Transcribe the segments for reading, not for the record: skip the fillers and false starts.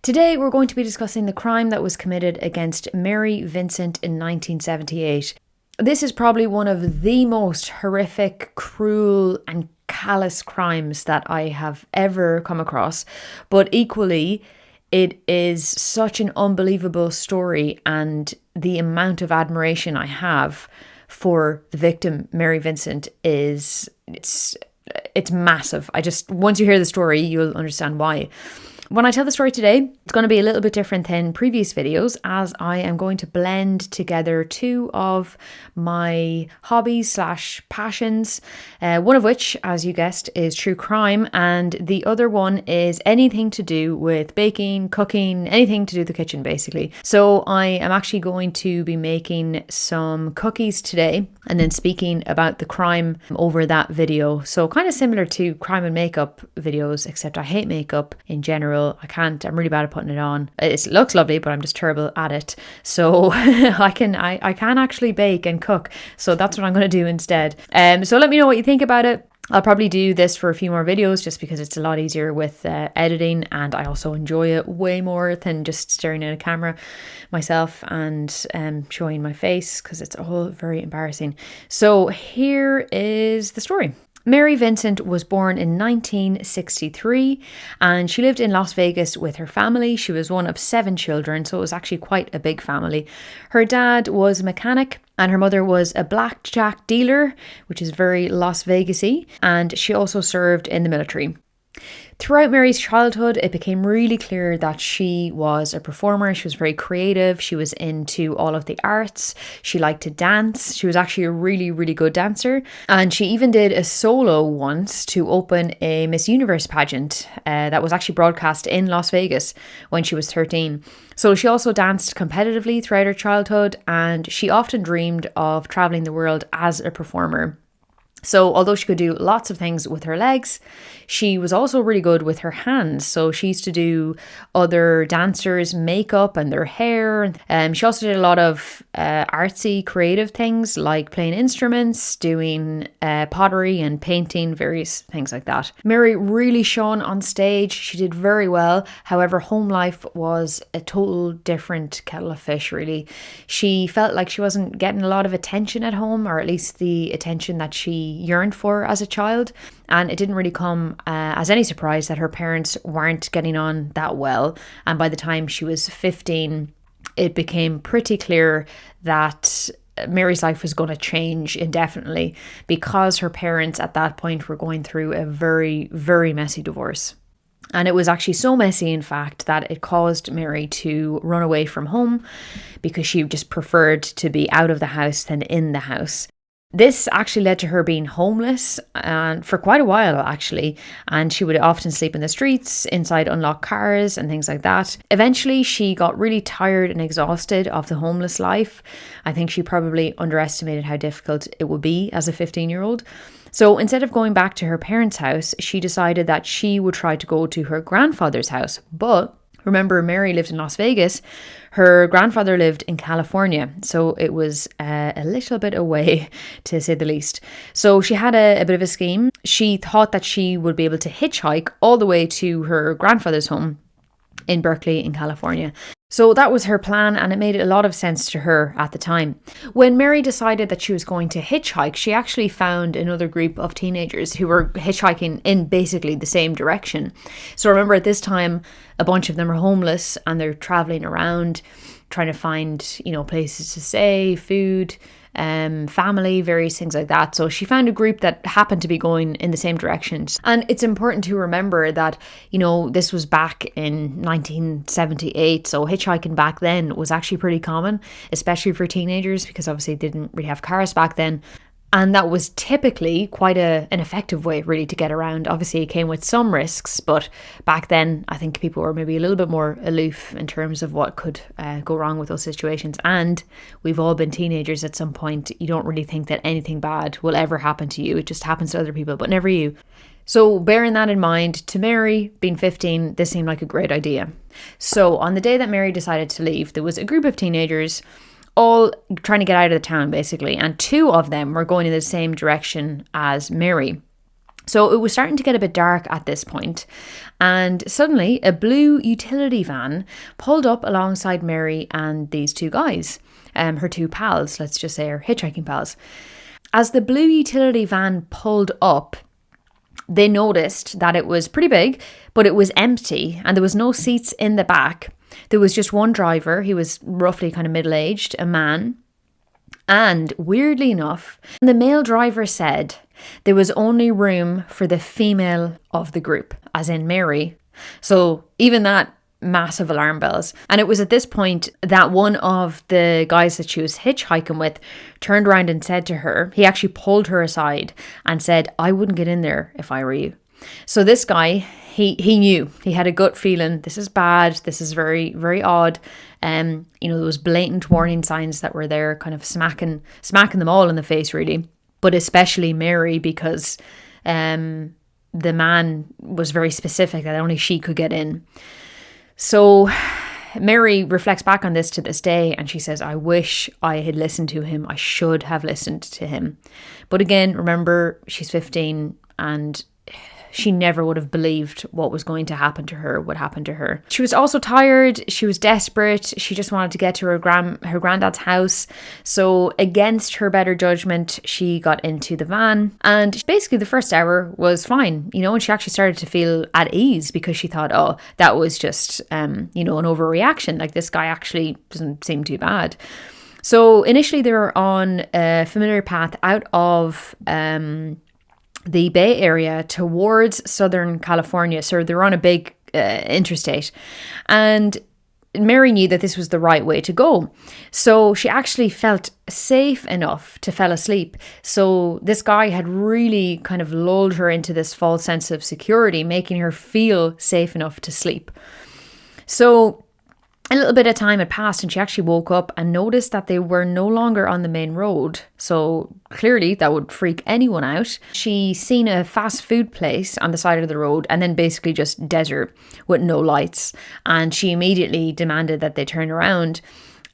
Today we're going to be discussing the crime that was committed against Mary Vincent in 1978. This is probably one of the most horrific, cruel and callous crimes that I have ever come across, but equally it is such an unbelievable story, and the amount of admiration I have for the victim, Mary Vincent, it's massive. Once you hear the story, you'll understand why. When I tell the story today, it's going to be a little bit different than previous videos, as I am going to blend together two of my hobbies / passions, one of which, as you guessed, is true crime, and the other one is anything to do with baking, cooking, anything to do with the kitchen, basically. So I am actually going to be making some cookies today and then speaking about the crime over that video. So kind of similar to crime and makeup videos, except I hate makeup in general. I'm really bad at putting it on. It looks lovely, but I'm just terrible at it. So I can actually bake and cook. So that's what I'm going to do instead. So let me know what you think about it. I'll probably do this for a few more videos just because it's a lot easier with editing, and I also enjoy it way more than just staring at a camera myself and showing my face, because it's all very embarrassing. So here is the story. Mary Vincent was born in 1963 and she lived in Las Vegas with her family. She was one of 7 children, so it was actually quite a big family. Her dad was a mechanic and her mother was a blackjack dealer, which is very Las Vegas-y, and she also served in the military. Throughout Mary's childhood, it became really clear that she was a performer. She was very creative. She was into all of the arts. She liked to dance. She was actually a really, really good dancer. And she even did a solo once to open a Miss Universe pageant that was actually broadcast in Las Vegas when she was 13. So she also danced competitively throughout her childhood, and she often dreamed of traveling the world as a performer. So although she could do lots of things with her legs, she was also really good with her hands. So she used to do other dancers' makeup and their hair. She also did a lot of artsy, creative things like playing instruments, doing pottery and painting, various things like that. Mary really shone on stage. She did very well. However, home life was a total different kettle of fish, really. She felt like she wasn't getting a lot of attention at home, or at least the attention that she yearned for as a child, and it didn't really come as any surprise that her parents weren't getting on that well. And by the time she was 15, it became pretty clear that Mary's life was going to change indefinitely, because her parents at that point were going through a very, very messy divorce. And it was actually so messy, in fact, that it caused Mary to run away from home because she just preferred to be out of the house than in the house. This actually led to her being homeless and for quite a while, actually, and she would often sleep in the streets, inside unlocked cars and things like that. Eventually, she got really tired and exhausted of the homeless life. I think she probably underestimated how difficult it would be as a 15-year-old. So instead of going back to her parents' house, she decided that she would try to go to her grandfather's house. But remember, Mary lived in Las Vegas. Her grandfather lived in California, so it was a little bit away, to say the least. So she had a bit of a scheme. She thought that she would be able to hitchhike all the way to her grandfather's home in Berkeley in California. So that was her plan, and it made a lot of sense to her at the time. When Mary decided that she was going to hitchhike, she actually found another group of teenagers who were hitchhiking in basically the same direction. So remember, at this time, a bunch of them are homeless and they're traveling around trying to find, places to stay, food, family, various things like that. So she found a group that happened to be going in the same directions. And it's important to remember that, this was back in 1978. So hitchhiking back then was actually pretty common, especially for teenagers, because obviously they didn't really have cars back then. And that was typically quite an effective way, really, to get around. Obviously, it came with some risks, but back then, I think people were maybe a little bit more aloof in terms of what could go wrong with those situations. And we've all been teenagers at some point. You don't really think that anything bad will ever happen to you. It just happens to other people, but never you. So bearing that in mind, to Mary, being 15, this seemed like a great idea. So on the day that Mary decided to leave, there was a group of teenagers all trying to get out of the town, basically, and 2 of them were going in the same direction as Mary. So it was starting to get a bit dark at this point, and suddenly a blue utility van pulled up alongside Mary and these two guys, her two pals, let's just say her hitchhiking pals. As the blue utility van pulled up, they noticed that it was pretty big, but it was empty and there was no seats in the back. There was just one driver. He was roughly kind of middle-aged, a man. And weirdly enough, the male driver said there was only room for the female of the group, as in Mary. So even that, massive alarm bells. And it was at this point that one of the guys that she was hitchhiking with turned around and said to her, he actually pulled her aside and said, "I wouldn't get in there if I were you." So this guy, he knew, he had a gut feeling, this is bad, this is very, very odd. There was blatant warning signs that were there, kind of smacking them all in the face, really. But especially Mary, because the man was very specific that only she could get in. So Mary reflects back on this to this day and she says, "I wish I had listened to him. I should have listened to him." But again, remember, she's 15 and she never would have believed what was going to happen to her would happen to her. She was also tired. She was desperate. She just wanted to get to her granddad's house. So against her better judgment, she got into the van. And basically the first hour was fine, and she actually started to feel at ease because she thought, oh, that was just, an overreaction. Like, this guy actually doesn't seem too bad. So initially they were on a familiar path out of the Bay Area towards Southern California. So they're on a big interstate. And Mary knew that this was the right way to go. So she actually felt safe enough to fall asleep. So this guy had really kind of lulled her into this false sense of security, making her feel safe enough to sleep. So a little bit of time had passed and she actually woke up and noticed that they were no longer on the main road. So clearly that would freak anyone out. She seen a fast food place on the side of the road and then basically just desert with no lights. And she immediately demanded that they turn around.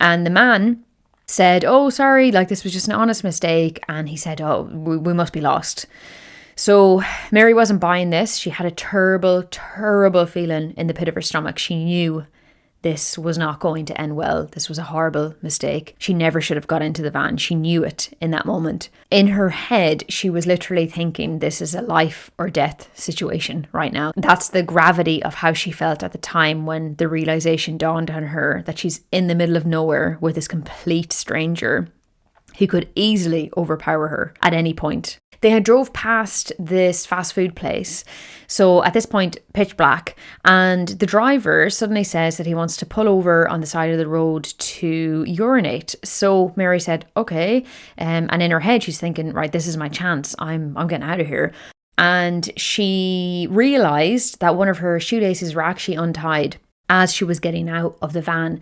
And the man said, "Oh, sorry, like this was just an honest mistake." And he said, "Oh, we must be lost." So Mary wasn't buying this. She had a terrible, terrible feeling in the pit of her stomach. She knew this was not going to end well. This was a horrible mistake. She never should have got into the van. She knew it in that moment. In her head, she was literally thinking, this is a life or death situation right now. That's the gravity of how she felt at the time when the realization dawned on her that she's in the middle of nowhere with this complete stranger who could easily overpower her at any point. They had drove past this fast food place. So at this point, pitch black. And the driver suddenly says that he wants to pull over on the side of the road to urinate. So Mary said, okay. And in her head, she's thinking, right, this is my chance. I'm getting out of here. And she realized that one of her shoelaces were actually untied as she was getting out of the van.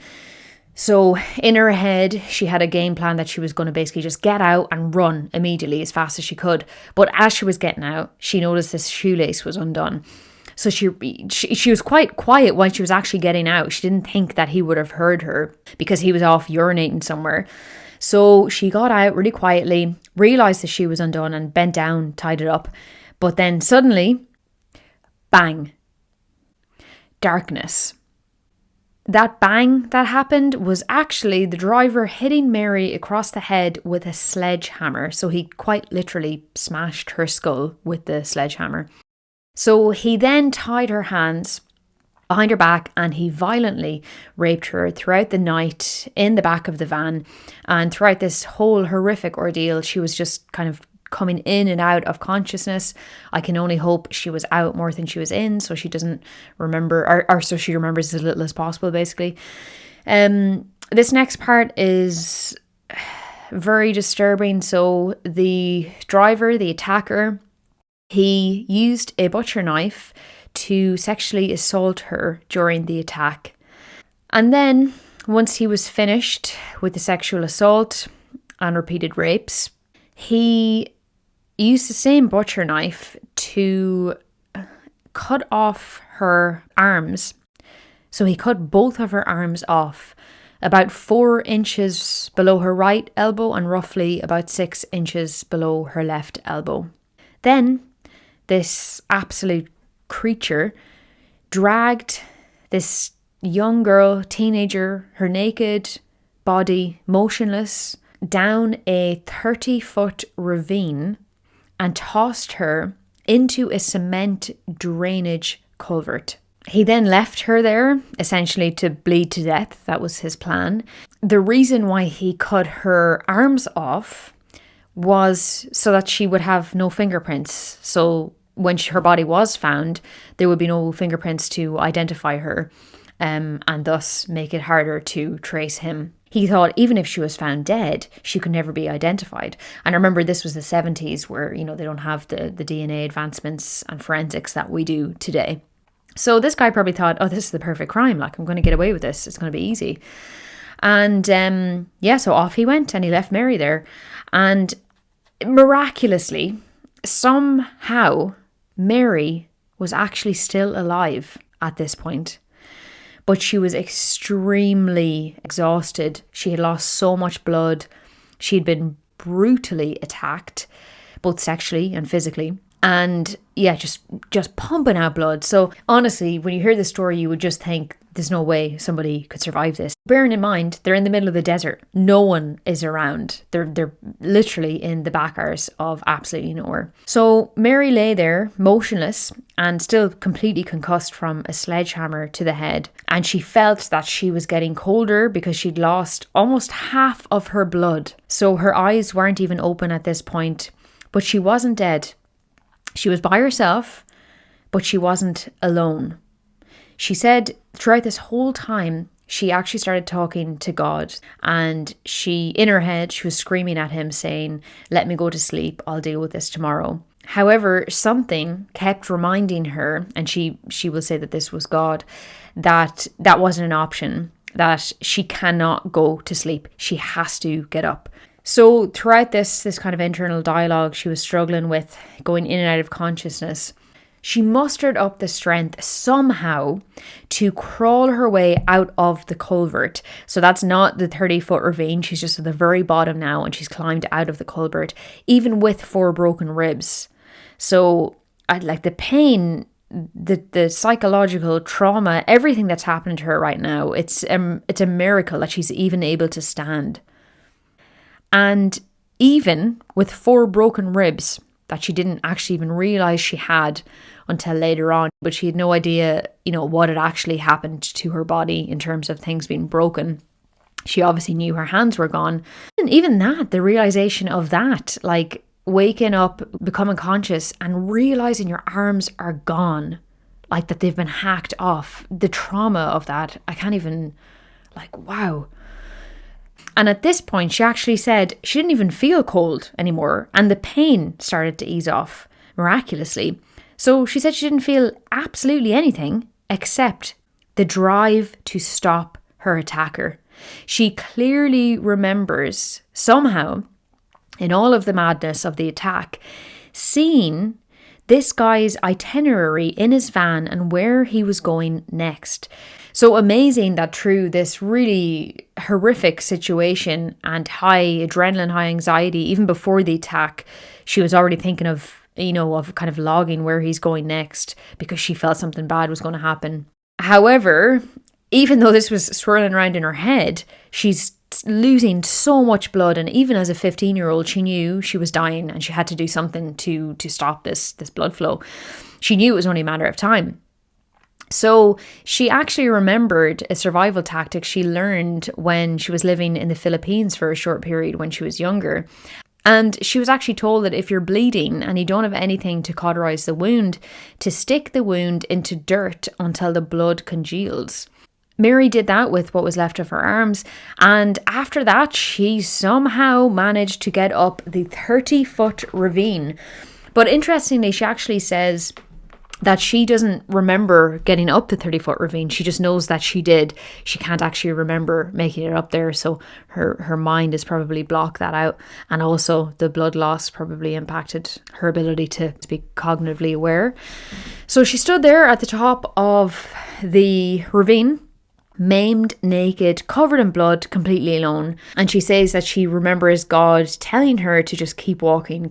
So in her head, she had a game plan that she was going to basically just get out and run immediately as fast as she could. But as she was getting out, she noticed this shoelace was undone. So she was quite quiet when she was actually getting out. She didn't think that he would have heard her because he was off urinating somewhere. So she got out really quietly, realised that she was undone and bent down, tied it up. But then suddenly, bang, darkness. That bang that happened was actually the driver hitting Mary across the head with a sledgehammer. So he quite literally smashed her skull with the sledgehammer. So he then tied her hands behind her back and he violently raped her throughout the night in the back of the van. And throughout this whole horrific ordeal, she was just kind of coming in and out of consciousness. I can only hope she was out more than she was in, so she doesn't remember, or so she remembers as little as possible, basically. This next part is very disturbing. So the driver, the attacker, he used a butcher knife to sexually assault her during the attack. And then, once he was finished with the sexual assault and repeated rapes, he used the same butcher knife to cut off her arms. So he cut both of her arms off, about 4 inches below her right elbow and roughly about 6 inches below her left elbow. Then this absolute creature dragged this young girl, teenager, her naked body, motionless, down a 30-foot ravine and tossed her into a cement drainage culvert. He then left her there, essentially to bleed to death. That was his plan. The reason why he cut her arms off was so that she would have no fingerprints. So when her body was found, there would be no fingerprints to identify her, and thus make it harder to trace him. He thought even if she was found dead, she could never be identified. And remember, this was the 70s where, they don't have the DNA advancements and forensics that we do today. So this guy probably thought, oh, this is the perfect crime. Like, I'm going to get away with this. It's going to be easy. And so off he went and he left Mary there. And miraculously, somehow, Mary was actually still alive at this point. But she was extremely exhausted. She had lost so much blood. She had been brutally attacked, both sexually and physically. And yeah, just pumping out blood. So honestly, when you hear this story, you would just think there's no way somebody could survive this. Bearing in mind, they're in the middle of the desert. No one is around. They're literally in the backers of absolutely nowhere. So Mary lay there, motionless and still completely concussed from a sledgehammer to the head. And she felt that she was getting colder because she'd lost almost half of her blood. So her eyes weren't even open at this point, but she wasn't dead. She was by herself, but she wasn't alone. She said throughout this whole time, she actually started talking to God, and in her head, she was screaming at him saying, let me go to sleep. I'll deal with this tomorrow. However, something kept reminding her, and she will say that this was God, that wasn't an option, that she cannot go to sleep. She has to get up. So throughout this kind of internal dialogue she was struggling with, going in and out of consciousness, she mustered up the strength somehow to crawl her way out of the culvert. So that's not the 30-foot ravine. She's just at the very bottom now, and she's climbed out of the culvert, even with 4 broken ribs. So the pain, the psychological trauma, everything that's happened to her right now, it's a miracle that she's even able to stand. And even with 4 broken ribs that she didn't actually even realize she had until later on, but she had no idea, what had actually happened to her body in terms of things being broken. She obviously knew her hands were gone. And even that, the realization of that, like waking up, becoming conscious and realizing your arms are gone, like that they've been hacked off. The trauma of that, I can't even, wow. And at this point, she actually said she didn't even feel cold anymore, and the pain started to ease off miraculously. So she said she didn't feel absolutely anything except the drive to stop her attacker. She clearly remembers somehow, in all of the madness of the attack, seeing this guy's itinerary in his van and where he was going next. So amazing that through this really horrific situation and high adrenaline, high anxiety, even before the attack, she was already thinking of kind of logging where he's going next because she felt something bad was going to happen. However, even though this was swirling around in her head, she's losing so much blood, and even as a 15-year-old, she knew she was dying and she had to do something to stop this blood flow. She knew it was only a matter of time. So she actually remembered a survival tactic she learned when she was living in the Philippines for a short period when she was younger. And she was actually told that if you're bleeding and you don't have anything to cauterize the wound, to stick the wound into dirt until the blood congeals. Mary did that with what was left of her arms, and after that she somehow managed to get up the 30-foot ravine. But interestingly, she actually says that she doesn't remember getting up the 30-foot ravine. She just knows that she did. She can't actually remember making it up there, so her mind has probably blocked that out. And also the blood loss probably impacted her ability to be cognitively aware. So she stood there at the top of the ravine, maimed, naked, covered in blood, completely alone. And she says that she remembers God telling her to just keep walking,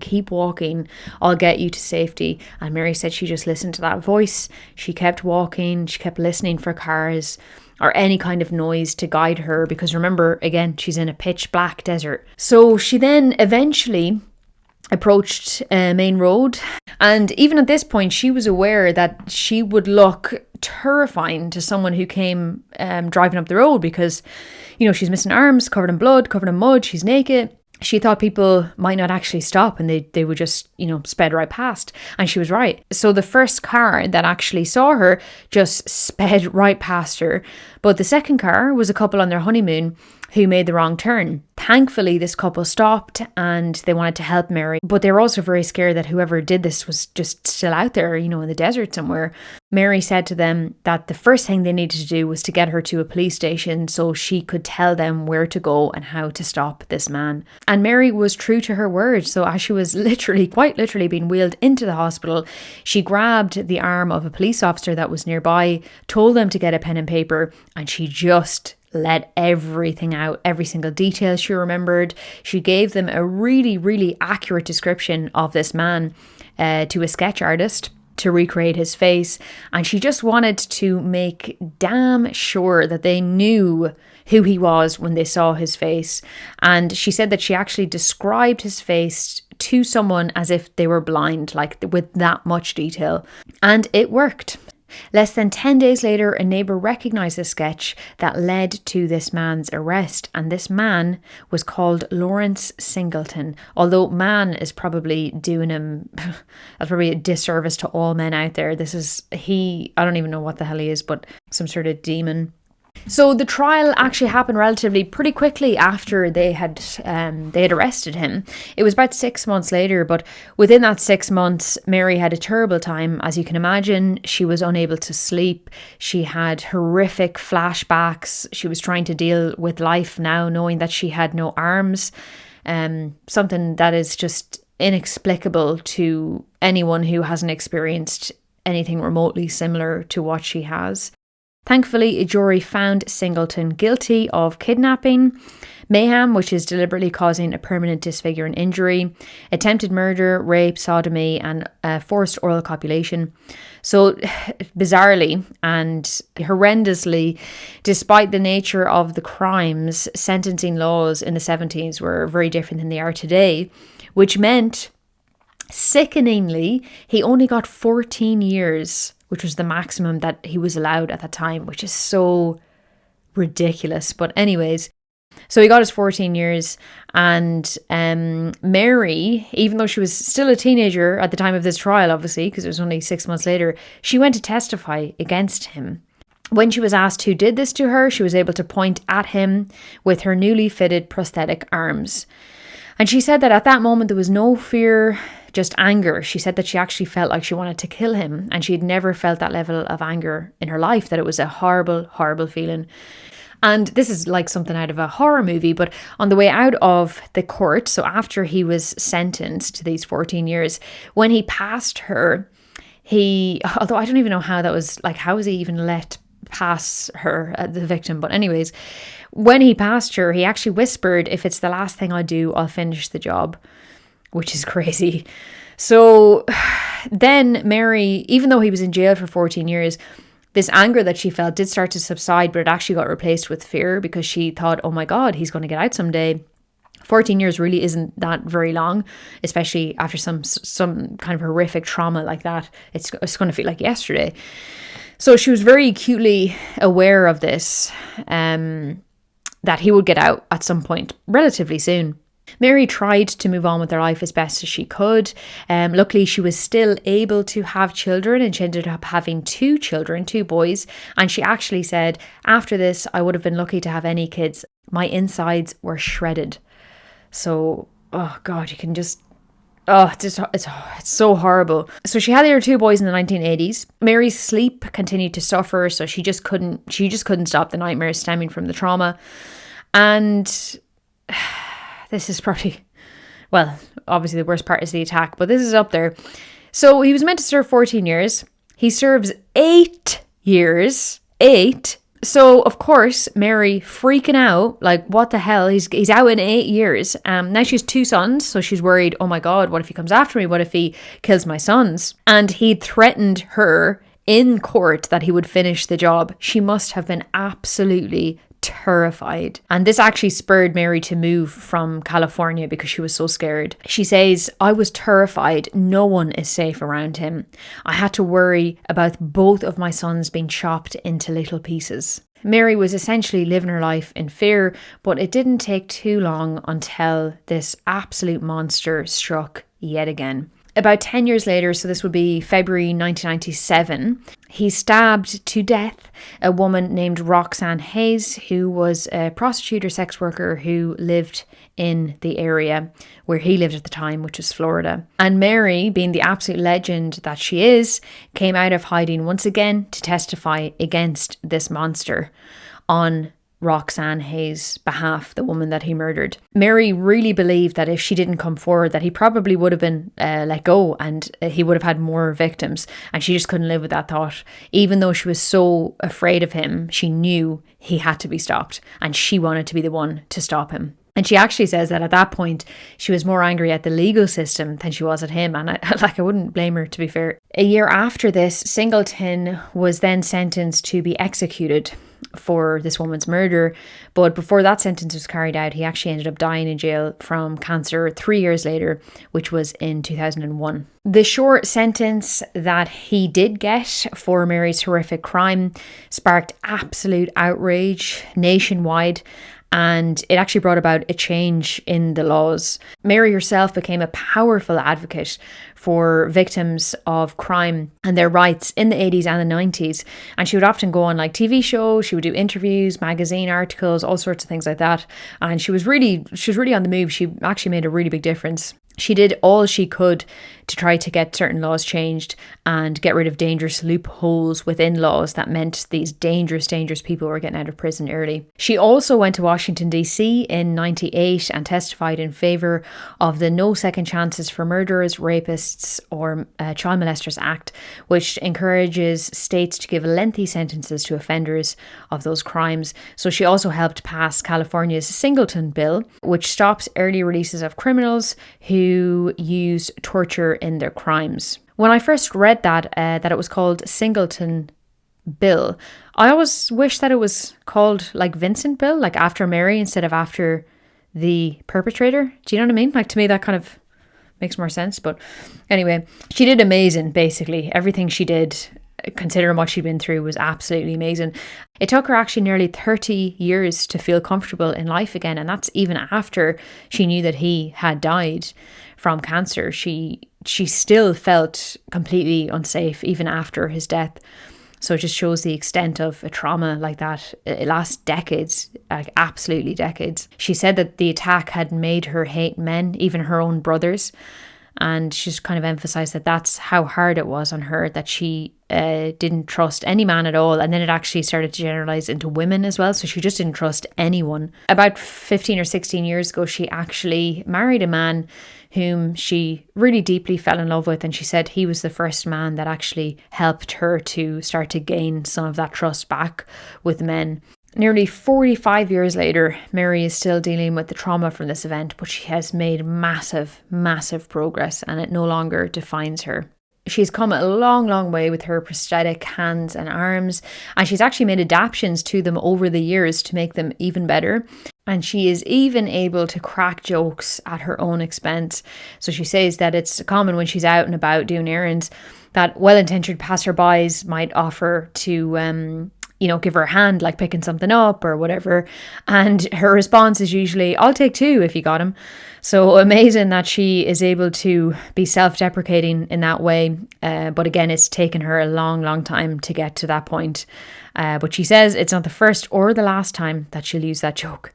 I'll get you to safety. And Mary said she just listened to that voice. She kept walking, she kept listening for cars or any kind of noise to guide her, because remember, again, she's in a pitch black desert. So she then eventually approached a main road, and even at this point she was aware that she would look terrifying to someone who came driving up the road, because she's missing arms, covered in blood, covered in mud, she's naked. She thought people might not actually stop and they would just, sped right past. And she was right. So the first car that actually saw her just sped right past her. But the second car was a couple on their honeymoon who made the wrong turn. Thankfully, this couple stopped and they wanted to help Mary, but they were also very scared that whoever did this was just still out there, in the desert somewhere. Mary said to them that the first thing they needed to do was to get her to a police station so she could tell them where to go and how to stop this man. And Mary was true to her word. So as she was quite literally being wheeled into the hospital, she grabbed the arm of a police officer that was nearby, told them to get a pen and paper, and she just let everything out, every single detail she remembered. She gave them a really, really accurate description of this man to a sketch artist to recreate his face. And she just wanted to make damn sure that they knew who he was when they saw his face. And she said that she actually described his face to someone as if they were blind, like with that much detail. And it worked. Less than 10 days later, a neighbour recognised the sketch that led to this man's arrest, and this man was called Lawrence Singleton. Although man is probably doing him, that's probably a disservice to all men out there. I don't even know what the hell he is, but some sort of demon. So the trial actually happened relatively pretty quickly after they had arrested him. It was about 6 months later, but within that 6 months, Mary had a terrible time. As you can imagine, she was unable to sleep. She had horrific flashbacks. She was trying to deal with life now, knowing that she had no arms. Something that is just inexplicable to anyone who hasn't experienced anything remotely similar to what she has. Thankfully, a jury found Singleton guilty of kidnapping, mayhem, which is deliberately causing a permanent disfiguring injury, attempted murder, rape, sodomy, and forced oral copulation. So, bizarrely and horrendously, despite the nature of the crimes, sentencing laws in the 70s were very different than they are today, which meant, sickeningly, he only got 14 years, which was the maximum that he was allowed at that time, which is so ridiculous. But anyways, so he got his 14 years, and Mary, even though she was still a teenager at the time of this trial, obviously, because it was only 6 months later, she went to testify against him. When she was asked who did this to her, she was able to point at him with her newly fitted prosthetic arms. And she said that at that moment there was no fear, just anger. She said that she actually felt like she wanted to kill him, and she had never felt that level of anger in her life, that it was a horrible, horrible feeling. And this is like something out of a horror movie, but on the way out of the court, so after he was sentenced to these 14 years, when he passed her, although I don't even know how that was, like, how was he even let pass her, the victim? But anyways, when he passed her, he actually whispered, "If it's the last thing I do, I'll finish the job," which is crazy. So then Mary, even though he was in jail for 14 years, this anger that she felt did start to subside, but it actually got replaced with fear, because she thought, oh my God, he's going to get out someday. 14 years really isn't that very long, especially after some kind of horrific trauma like that. It's going to feel like yesterday. So she was very acutely aware of this, that he would get out at some point relatively soon. Mary tried to move on with her life as best as she could. Luckily, she was still able to have children, and she ended up having 2 children, 2 boys. And she actually said, after this, I would have been lucky to have any kids. My insides were shredded. So, oh God, you can just... Oh, it's so horrible. So she had her 2 boys in the 1980s. Mary's sleep continued to suffer, so she just couldn't stop the nightmares stemming from the trauma. And this is probably, well, obviously the worst part is the attack, but this is up there. So he was meant to serve 14 years. He serves 8 years. 8. So, of course, Mary freaking out, like, what the hell? He's out in 8 years. Now she has 2 sons, so she's worried, oh my God, what if he comes after me? What if he kills my sons? And he threatened her in court that he would finish the job. She must have been absolutely terrified. And this actually spurred Mary to move from California because she was so scared. She says, I was terrified. No one is safe around him. I had to worry about both of my sons being chopped into little pieces. Mary was essentially living her life in fear, but it didn't take too long until this absolute monster struck yet again. About 10 years later, so this would be February 1997, he stabbed to death a woman named Roxanne Hayes, who was a prostitute or sex worker who lived in the area where he lived at the time, which was Florida. And Mary, being the absolute legend that she is, came out of hiding once again to testify against this monster on Roxanne Hayes' behalf, the woman that he murdered. Mary really believed that if she didn't come forward, that he probably would have been let go and he would have had more victims. And she just couldn't live with that thought. Even though she was so afraid of him, she knew he had to be stopped and she wanted to be the one to stop him. And she actually says that at that point, she was more angry at the legal system than she was at him. And I wouldn't blame her, to be fair. A year after this, Singleton was then sentenced to be executed for this woman's murder. But before that sentence was carried out, he actually ended up dying in jail from cancer 3 years later, which was in 2001. The short sentence that he did get for Mary's horrific crime sparked absolute outrage nationwide. And it actually brought about a change in the laws. Mary herself became a powerful advocate for victims of crime and their rights in the 80s and the 90s. And she would often go on like TV shows, she would do interviews, magazine articles, all sorts of things like that. And she was really on the move. She actually made a really big difference. She did all she could to try to get certain laws changed and get rid of dangerous loopholes within laws that meant these dangerous people were getting out of prison early. She also went to Washington, D.C. in 98 and testified in favour of the No Second Chances for Murderers, Rapists or Child Molesters Act, which encourages states to give lengthy sentences to offenders of those crimes. So she also helped pass California's Singleton bill, which stops early releases of criminals who use torture in their crimes. When I first read that it was called Singleton Bill, I always wish that it was called like Vincent Bill, like after Mary instead of after the perpetrator. Do you know what I mean? Like, to me, that kind of makes more sense. But anyway, she did amazing, basically. Everything she did, considering what she'd been through, was absolutely amazing. It took her actually nearly 30 years to feel comfortable in life again. And that's even after she knew that he had died from cancer. She still felt completely unsafe even after his death. So it just shows the extent of a trauma like that. It lasts decades, like absolutely decades. She said that the attack had made her hate men, even her own brothers. And she's kind of emphasised that that's how hard it was on her, that she didn't trust any man at all. And then it actually started to generalise into women as well. So she just didn't trust anyone. About 15 or 16 years ago, she actually married a man whom she really deeply fell in love with. And she said he was the first man that actually helped her to start to gain some of that trust back with men. Nearly 45 years later, Mary is still dealing with the trauma from this event, but she has made massive progress and it no longer defines her. She's come a long way with her prosthetic hands and arms, and she's actually made adaptations to them over the years to make them even better. And she is even able to crack jokes at her own expense. So she says that it's common when she's out and about doing errands that well-intentioned passerbys might offer to give her a hand, like picking something up or whatever. And her response is usually, I'll take 2 if you got him. So amazing that she is able to be self-deprecating in that way. But again, it's taken her a long time to get to that point. But she says it's not the first or the last time that she'll use that joke.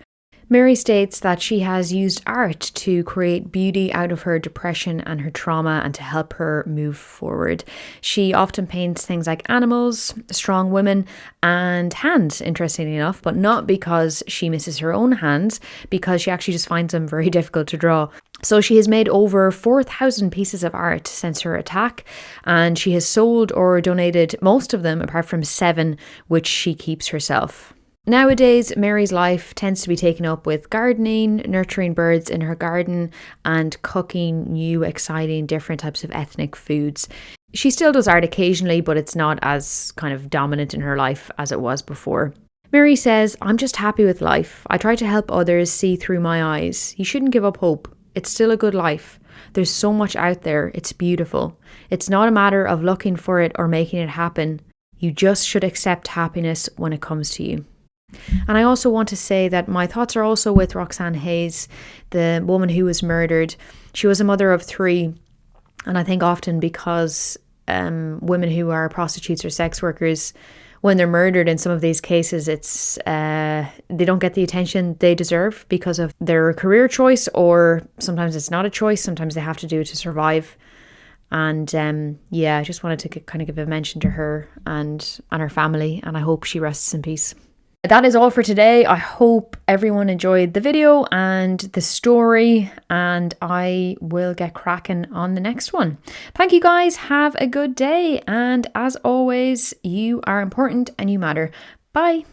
Mary states that she has used art to create beauty out of her depression and her trauma and to help her move forward. She often paints things like animals, strong women, and hands, interestingly enough, but not because she misses her own hands, because she actually just finds them very difficult to draw. So she has made over 4,000 pieces of art since her attack, and she has sold or donated most of them apart from 7, which she keeps herself. Nowadays, Mary's life tends to be taken up with gardening, nurturing birds in her garden, and cooking new, exciting, different types of ethnic foods. She still does art occasionally, but it's not as kind of dominant in her life as it was before. Mary says, "I'm just happy with life. I try to help others see through my eyes. You shouldn't give up hope. It's still a good life. There's so much out there. It's beautiful. It's not a matter of looking for it or making it happen. You just should accept happiness when it comes to you." And I also want to say that my thoughts are also with Roxanne Hayes, the woman who was murdered. She was a mother of 3. And I think often because women who are prostitutes or sex workers, when they're murdered in some of these cases, it's they don't get the attention they deserve because of their career choice, or sometimes it's not a choice. Sometimes they have to do it to survive. And I just wanted to kind of give a mention to her and her family, and I hope she rests in peace. That is all for today. I hope everyone enjoyed the video and the story, and I will get cracking on the next one. Thank you guys. Have a good day. And as always, you are important and you matter. Bye.